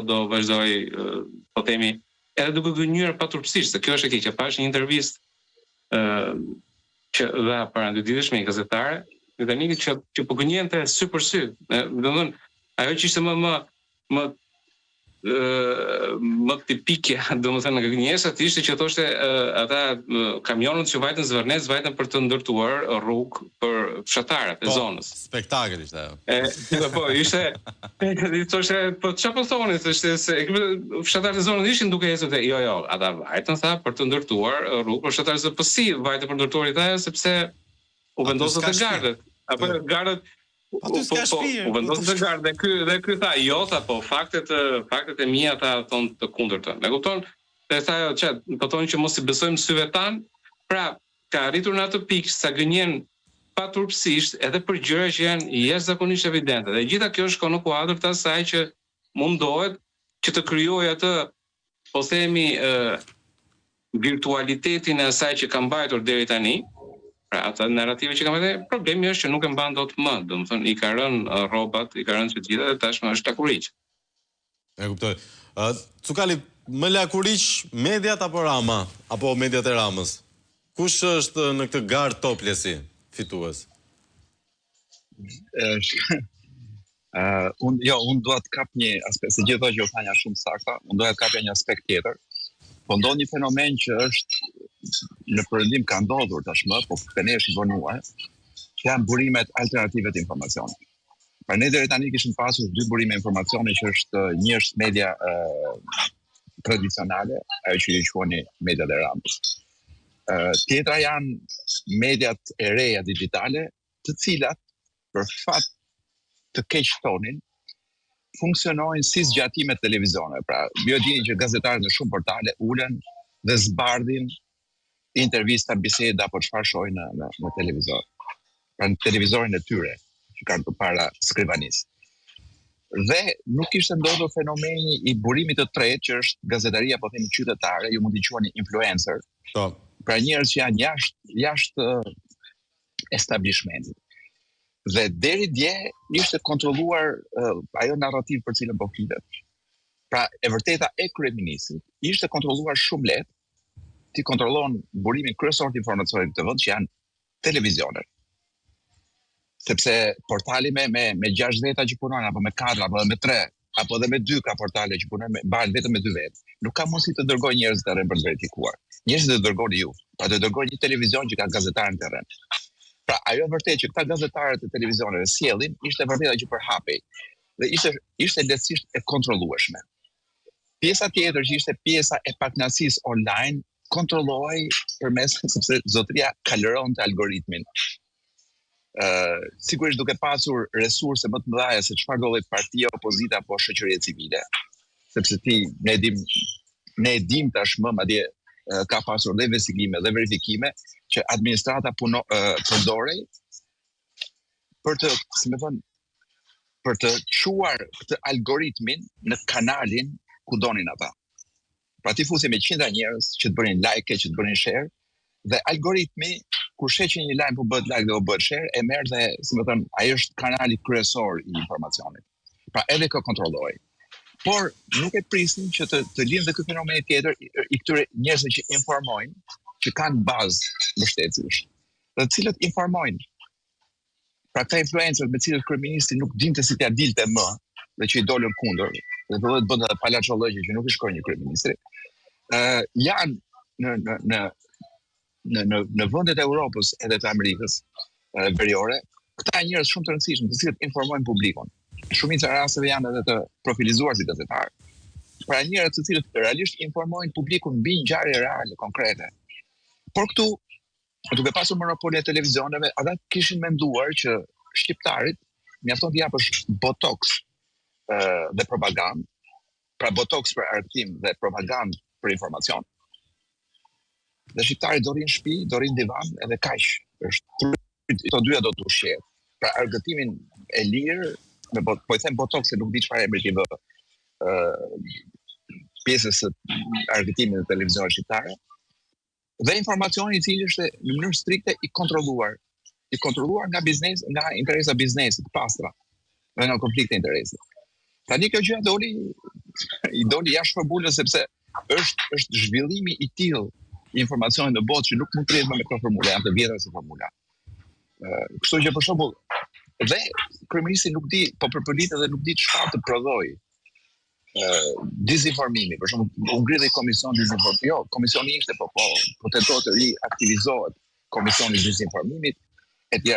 do vazhdoj, po themi, edhe duke gënjur paturpsisht, se kjo është e keq. Pash një intervistë që dha para 2 ditësh me një gazetare, Britanike që po gënjente sy për sy. Domethënë, ajo që ishte më tipike, domethënë nga gënjesat ishte që thoshte ata kamionët që vajtën Zvërnet vajtën për të ndërtuar rrugë për fshatarët e zonës. Spektakël ishte ajo. Po, ishte thoshte, po çfarë po thonin, thoshte se fshatarët e zonës ishin duke ecur jo, ata vajtën tha për të ndërtuar rrugë për fshatarët, po si vajtën për ndërtuar ata sepse u vendosën te gardët. Apo gardët u vendosën te gardët dhe ky tha, jo, tha, po faktet e mia tha thonë të kundërtën. E kupton? Dhe tha ajo, po thonë që mos i besojmë syve tan. Pra, ka arritur në atë pikë sa gënjen paturpsisht edhe për gjëra që janë jashtëzakonisht evidente. Dhe gjitha kjo shkon në kuadër të asaj që mundohet që të krijojë atë, po themi, virtualitetin e asaj që ka mbajtur deri tani. Pra, ata narrative që kam edhe, problemi është që nuk e mban dot më, domethënë i ka rënë rrobat, i ka rënë të gjitha dhe tashmë është lakuriq. E kuptoj. Cukali, më lakuriq mediat apo Rama, apo mediat e Ramës? Kush është në këtë garë toplesi fitues? Unë dua të kap një aspekt, se gjithë që u tha janë shumë sakta, unë dua të kapja një aspekt tjetër. Po ndodh një fenomen që është në perëndim ka ndodhur tashmë, po tani është vonuar, që janë burimet alternative të informacionit. Pra ne deri tani kishim pasur 2 burime informacioni që një është media tradicionale, ajo që ju quheni mediat e Ramës. Tjetra janë mediat e reja digjitale, të cilat për fat të keq thonin funksionojnë si zgjatimet televizioneve. Pra, ju dini që gazetarët në shumë portale ulen dhe zbardhin intervista, biseda apo çfarë shohin në televizor. Pra në televizorin e tyre që kanë përpara skrivanisë. Dhe nuk ishte ndodhur fenomeni i burimit të tretë që është gazetaria po themi qytetare, ju mund t'i quani influencer. Pra njerëz që janë jashtë establishmentit. Dhe deri dje ishte kontrolluar ajo narrativ për cilën po flitet. Pra e vërteta e kryeministrit ishte kontrolluar shumë lehtë, ti kontrollon burimin kryesor të informacionit të vend që janë televizionet. Sepse portali me 6 veta që punojnë, apo me 4, apo me 3, apo edhe me 2 ka portale që punojnë bëhen vetëm me 2 vetë. Nuk ka mundësi të dërgojë njerëz të rrën për të verifikuar. Njerëzit do të dërgoni ju, pra do të dërgojë një televizion që ka gazetarën të rrën. Pra, ajo e vërtet që këta gazetarët e televizioneve sjellin, ishte vërteta që përhapej. Dhe ishte lehtësisht e kontrollueshme. Pjesa tjetër që ishte pjesa e pakënaqësisë online, kontrollohej përmes sepse zotëria kalëronte algoritmin. Sigurisht duke pasur resurse më të mëdha se çfarë do lloj partie, opozita apo shoqërie civile. Sepse ne e dim tashmë, madje ka pasur dhe investigime dhe verifikime që administrata përdorej për të çuar këtë algoritmin në kanalin ku donin ata. Pra ti fusi me 100 njerëz që të bënin like, që të bënin share, dhe algoritmi kur sheh që një lajm po bëhet like dhe po bëhet share, e merr dhe, ai është kanali kryesor i informacionit. Pra edhe kë kontrolloi. Por nuk e prisnin që të linë dhe këtë fenomen tjetër i këtyre njerëzve që informojnë, që kanë bazë mbështetësish, dhe të cilët informojnë. Pra këta influencer me cilët kryeministri nuk dinte si t'ia dilte më, dhe që i dolën kundër, dhe të bënë dhe palaçollëgje që nuk i shkojnë një kryeministri, janë në vendet e Europës edhe të Amerikës veriore, këta njerëz shumë të rëndësishëm, të cilët informojnë publikun. Shumica e rasteve janë edhe të profilizuar si gazetarë. Pra njerëz të cilët realisht informojnë publikun mbi ngjarje reale, konkrete. Por këtu, duke pasur monopolin e televizioneve, ata kishin menduar që shqiptarit mjafton të japësh botox dhe propagandë, pra botox për argëtim dhe propagandë për informacion. Dhe shqiptarit do rinë shtëpi, do rinë divan, edhe kaq. Është këto dyja do të ushqehet. Pra argëtimin e lirë, po i them botox se nuk di çfarë emri i bë pjesës së argëtimit në televizionin shqiptar. Dhe informacioni i cili është në mënyrë strikte i kontrolluar nga biznes, nga interesa biznesit të pastra, dhe nga konflikte interesi. Tani kjo gjë doli i doli jashtë formulës sepse është zhvillimi i tillë i informacionit në botë që nuk mund të rrihet me këto formula, janë të vjetra si formula. Kështu që për shembull, dhe kryeministri nuk di, po përpëlit edhe nuk di çfarë të prodhoj. Dizinformimi, për shembull, u ngrihet komision dizinformimi. Jo, komisioni ishte, po tentohet të riaktivizohet komisioni i dizinformimit, etj.